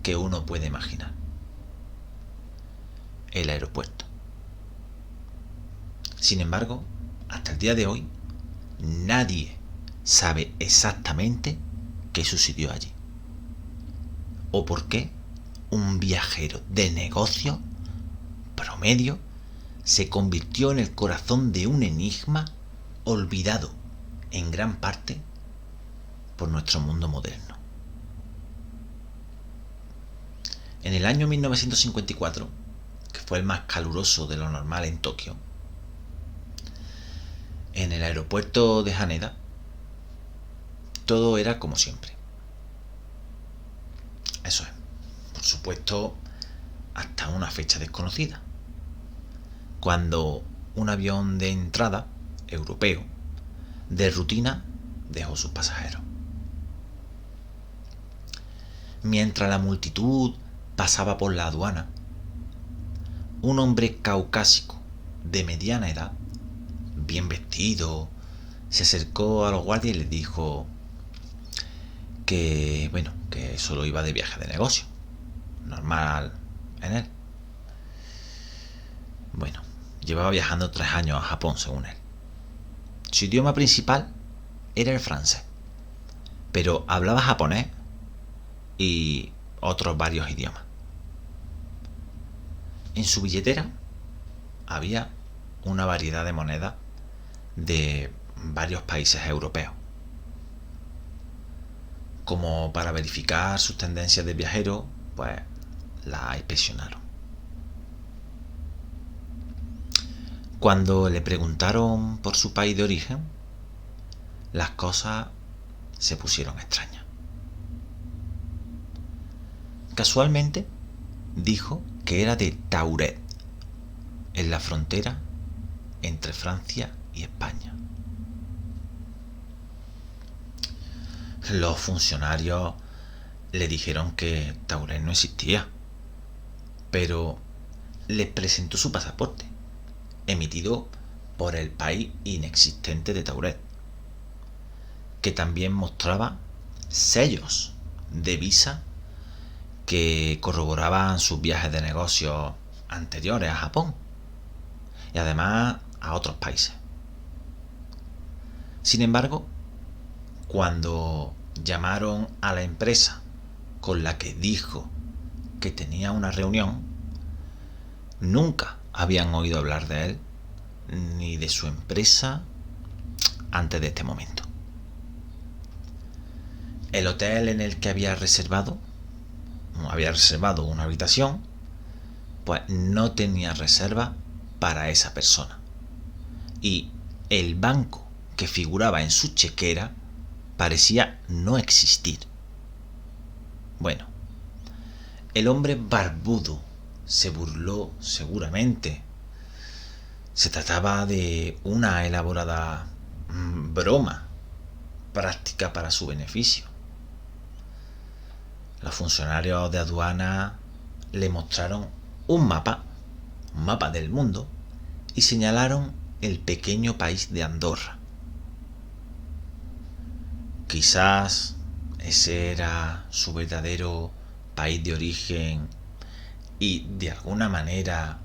que uno puede imaginar: el aeropuerto. Sin embargo, hasta el día de hoy, nadie sabe exactamente qué sucedió allí. o por qué un viajero de negocio promedio se convirtió en el corazón de un enigma olvidado en gran parte por nuestro mundo moderno. En el año 1954, que fue el más caluroso de lo normal en Tokio, en el aeropuerto de Haneda, todo era como siempre. Eso es, por supuesto, hasta una fecha desconocida, cuando un avión de entrada europeo de rutina dejó sus pasajeros. Mientras la multitud pasaba por la aduana, un hombre caucásico de mediana edad, bien vestido, se acercó a los guardias y les dijo que solo iba de viaje de negocio, normal en él. Llevaba viajando 3 años a Japón, según él. Su idioma principal era el francés, pero hablaba japonés y otros varios idiomas. En su billetera había una variedad de monedas de varios países europeos. Como para verificar sus tendencias de viajero, pues la inspeccionaron. Cuando le preguntaron por su país de origen, las cosas se pusieron extrañas. Casualmente dijo que era de Tauret, en la frontera entre Francia y España. Los funcionarios le dijeron que Tauret no existía, pero les presentó su pasaporte, emitido por el país inexistente de Tauret, que también mostraba sellos de visa que corroboraban sus viajes de negocios anteriores a Japón y además a otros países. Sin embargo, cuando llamaron a la empresa con la que dijo que tenía una reunión, nunca habían oído hablar de él ni de su empresa antes de este momento. El hotel en el que había reservado una habitación, pues no tenía reserva para esa persona. Y el banco que figuraba en su chequera parecía no existir. El hombre barbudo se burló seguramente. Se trataba de una elaborada broma práctica para su beneficio. Los funcionarios de aduana le mostraron un mapa del mundo, y señalaron el pequeño país de Andorra. Quizás ese era su verdadero país de origen y de alguna manera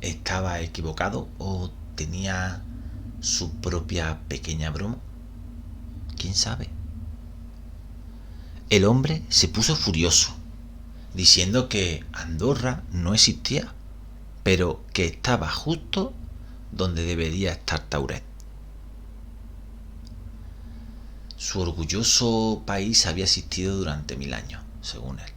estaba equivocado, o tenía su propia pequeña broma. ¿Quién sabe? El hombre se puso furioso, diciendo que Andorra no existía, pero que estaba justo donde debería estar Tauret. Su orgulloso país había existido durante 1000 años, según él.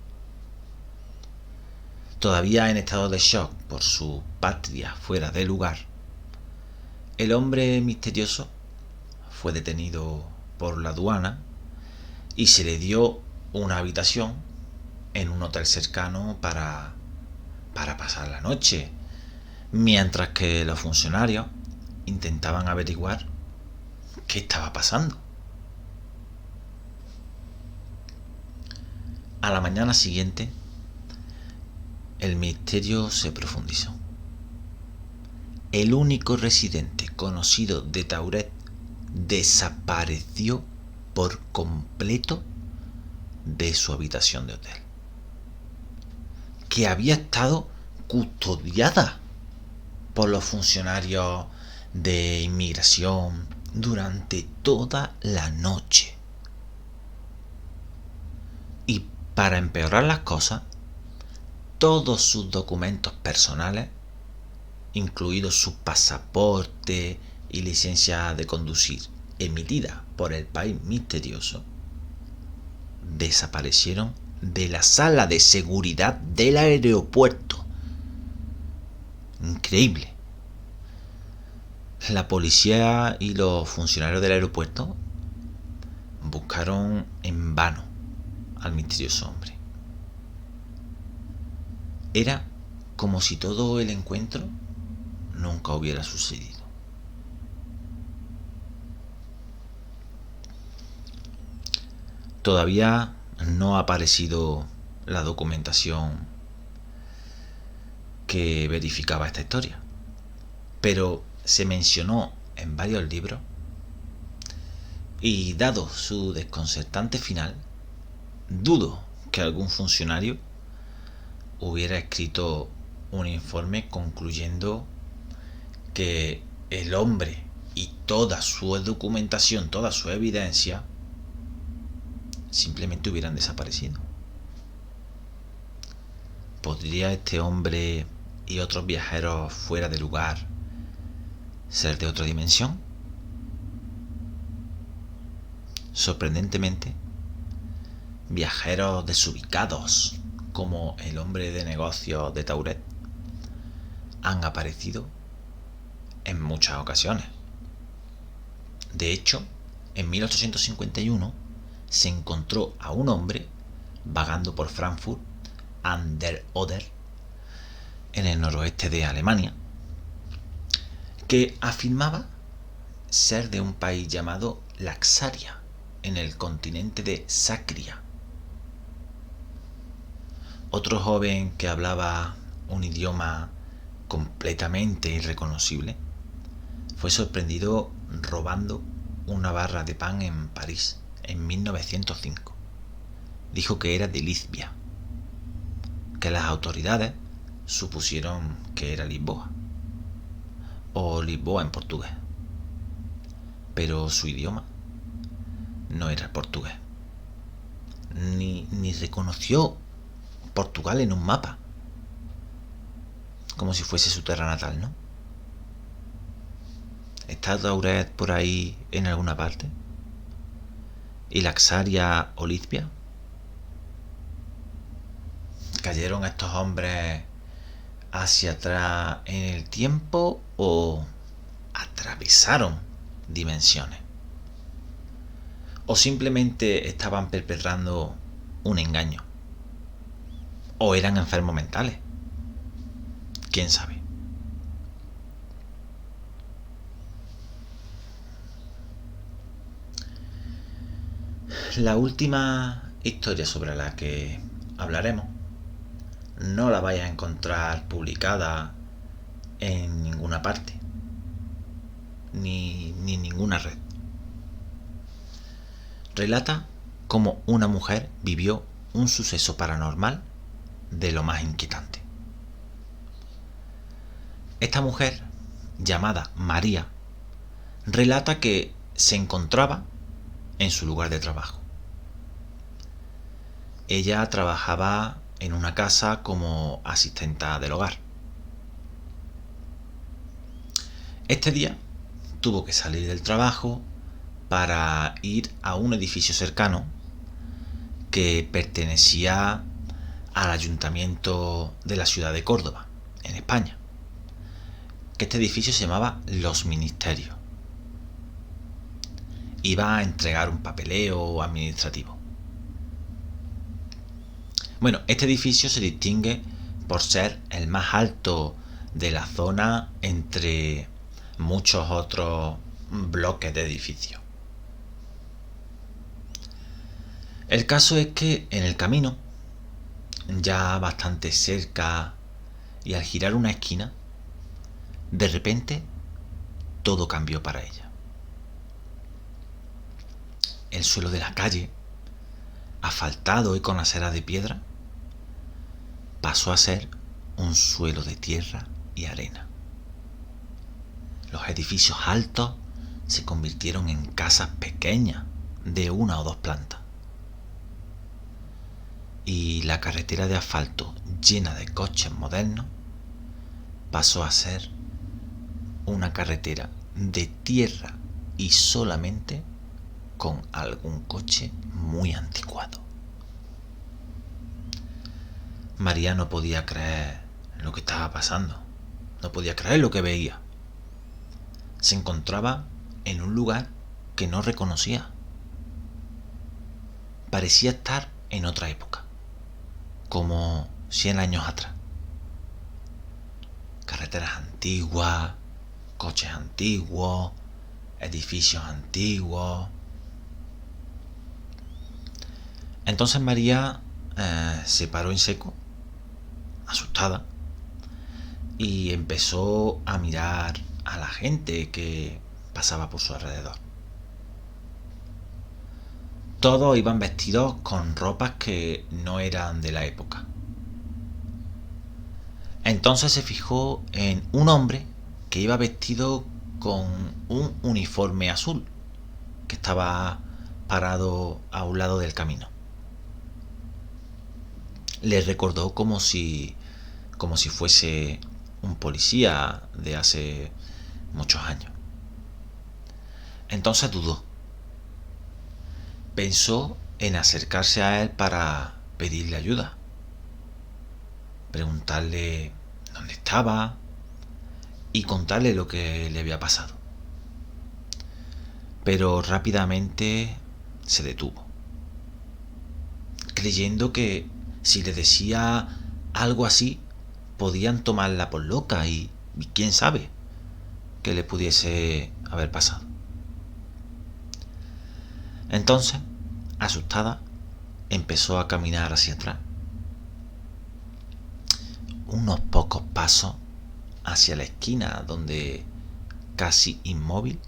Todavía en estado de shock por su patria fuera de lugar, el hombre misterioso fue detenido por la aduana y se le dio una habitación en un hotel cercano para pasar la noche, mientras que los funcionarios intentaban averiguar qué estaba pasando. A la mañana siguiente, el misterio se profundizó. El único residente conocido de Tauret desapareció por completo de su habitación de hotel, que había estado custodiada por los funcionarios de inmigración durante toda la noche. Y para empeorar las cosas, todos sus documentos personales, incluidos su pasaporte y licencia de conducir emitida por el país misterioso, desaparecieron de la sala de seguridad del aeropuerto. Increíble. La policía y los funcionarios del aeropuerto buscaron en vano al misterioso hombre. Era como si todo el encuentro nunca hubiera sucedido. Todavía no ha aparecido la documentación que verificaba esta historia, pero se mencionó en varios libros y, dado su desconcertante final, dudo que algún funcionario hubiera escrito un informe concluyendo que el hombre y toda su documentación, toda su evidencia, simplemente hubieran desaparecido. ¿Podría este hombre y otros viajeros fuera de lugar ser de otra dimensión? Sorprendentemente, viajeros desubicados como el hombre de negocios de Tauret han aparecido en muchas ocasiones. De hecho, en 1851 se encontró a un hombre vagando por Frankfurt an der Oder, en el noroeste de Alemania, que afirmaba ser de un país llamado Laxaria, en el continente de Sacria. Otro joven que hablaba un idioma completamente irreconocible fue sorprendido robando una barra de pan en París en 1905. Dijo que era de Lisbia, que las autoridades supusieron que era Lisboa, o Lisboa en portugués, pero su idioma no era el portugués, ni reconoció Portugal en un mapa, como si fuese su tierra natal, ¿no? ¿Está Tauret por ahí en alguna parte? ¿Y Laxaria o Lisbia? ¿Cayeron estos hombres hacia atrás en el tiempo o atravesaron dimensiones? ¿O simplemente estaban perpetrando un engaño? ¿O eran enfermos mentales? ¿Quién sabe? La última historia sobre la que hablaremos no la vais a encontrar publicada en ninguna parte, ni ninguna red. Relata cómo una mujer vivió un suceso paranormal de lo más inquietante. Esta mujer, llamada María, relata que se encontraba en su lugar de trabajo. Ella trabajaba en una casa como asistenta del hogar. Este día tuvo que salir del trabajo para ir a un edificio cercano que pertenecía al ayuntamiento de la ciudad de Córdoba, en España, que este edificio se llamaba Los Ministerios. Iba a entregar un papeleo administrativo. Bueno, este edificio se distingue por ser el más alto de la zona entre muchos otros bloques de edificios. El caso es que en el camino, ya bastante cerca y al girar una esquina, de repente todo cambió para ella. El suelo de la calle, asfaltado y con aceras de piedra, pasó a ser un suelo de tierra y arena. Los edificios altos se convirtieron en casas pequeñas de 1 o 2 plantas. y la carretera de asfalto llena de coches modernos pasó a ser una carretera de tierra y solamente con algún coche muy anticuado. María no podía creer lo que estaba pasando, no podía creer lo que veía. Se encontraba en un lugar que no reconocía. Parecía estar en otra época, como 100 años atrás. Carreteras antiguas, coches antiguos, edificios antiguos. Entonces María se paró en seco, asustada, y empezó a mirar a la gente que pasaba por su alrededor. Todos iban vestidos con ropas que no eran de la época. Entonces se fijó en un hombre que iba vestido con un uniforme azul, que estaba parado a un lado del camino. Le recordó como si fuese un policía de hace muchos años. Entonces dudó. Pensó en acercarse a él para pedirle ayuda, preguntarle dónde estaba y contarle lo que le había pasado. Pero rápidamente se detuvo, creyendo que si le decía algo así, podían tomarla por loca y quién sabe qué le pudiese haber pasado. Entonces, asustada, empezó a caminar hacia atrás. Unos pocos pasos hacia la esquina donde, casi inmóvil,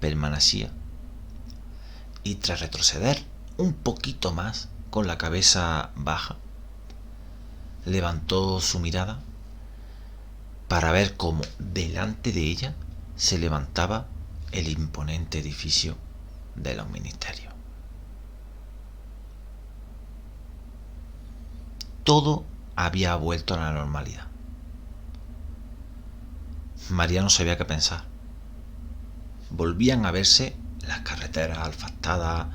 permanecía. Y tras retroceder un poquito más con la cabeza baja, levantó su mirada para ver cómo delante de ella se levantaba el imponente edificio de los ministerios. Todo había vuelto a la normalidad. María no sabía qué pensar. Volvían a verse las carreteras asfaltadas,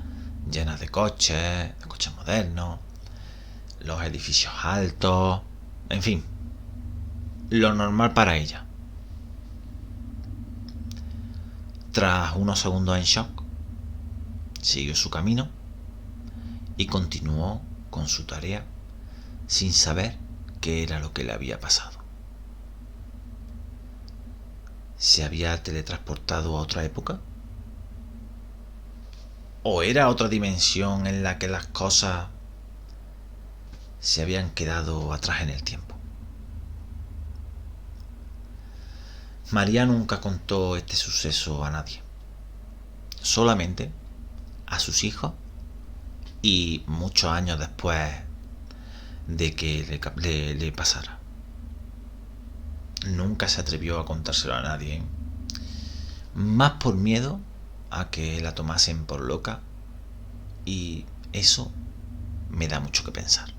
llenas de coches modernos, los edificios altos, en fin, lo normal para ella. Tras unos segundos en shock, siguió su camino y continuó con su tarea sin saber qué era lo que le había pasado. ¿Se había teletransportado a otra época? ¿O era otra dimensión en la que las cosas se habían quedado atrás en el tiempo? María nunca contó este suceso a nadie, solamente a sus hijos y muchos años después de que le pasara. Nunca se atrevió a contárselo a nadie, más por miedo a que la tomasen por loca, y eso me da mucho que pensar.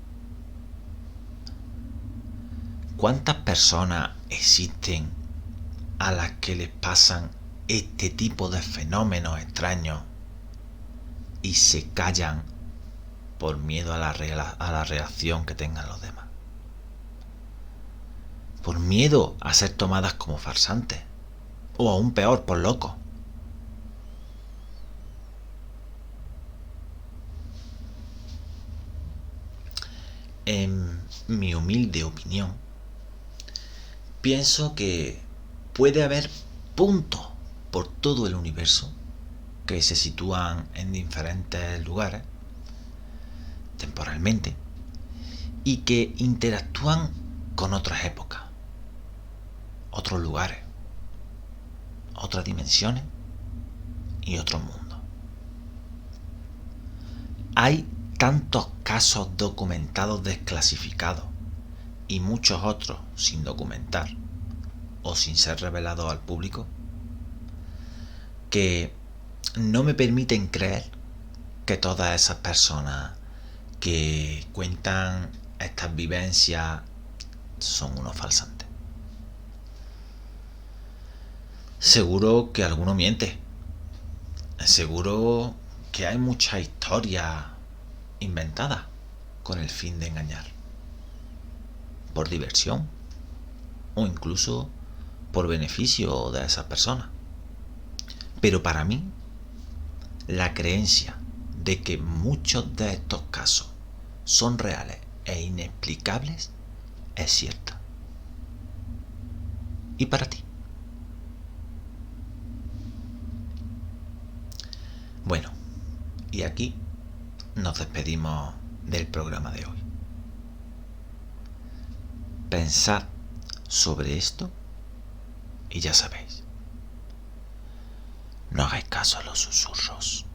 ¿Cuántas personas existen a las que les pasan este tipo de fenómenos extraños y se callan por miedo a la reacción que tengan los demás? Por miedo a ser tomadas como farsantes, o aún peor, por locos. En mi humilde opinión, pienso que puede haber puntos por todo el universo que se sitúan en diferentes lugares temporalmente y que interactúan con otras épocas, otros lugares, otras dimensiones y otros mundos. Hay tantos casos documentados desclasificados y muchos otros sin documentar o sin ser revelados al público que no me permiten creer que todas esas personas que cuentan estas vivencias son unos falsantes. Seguro que alguno miente. Seguro que hay muchas historias inventadas con el fin de engañar. Por diversión o incluso por beneficio de esas personas. Pero para mí, la creencia de que muchos de estos casos son reales e inexplicables es cierta. ¿Y para ti? Bueno, y aquí nos despedimos del programa de hoy. Pensad sobre esto y ya sabéis, no hagáis caso a los susurros.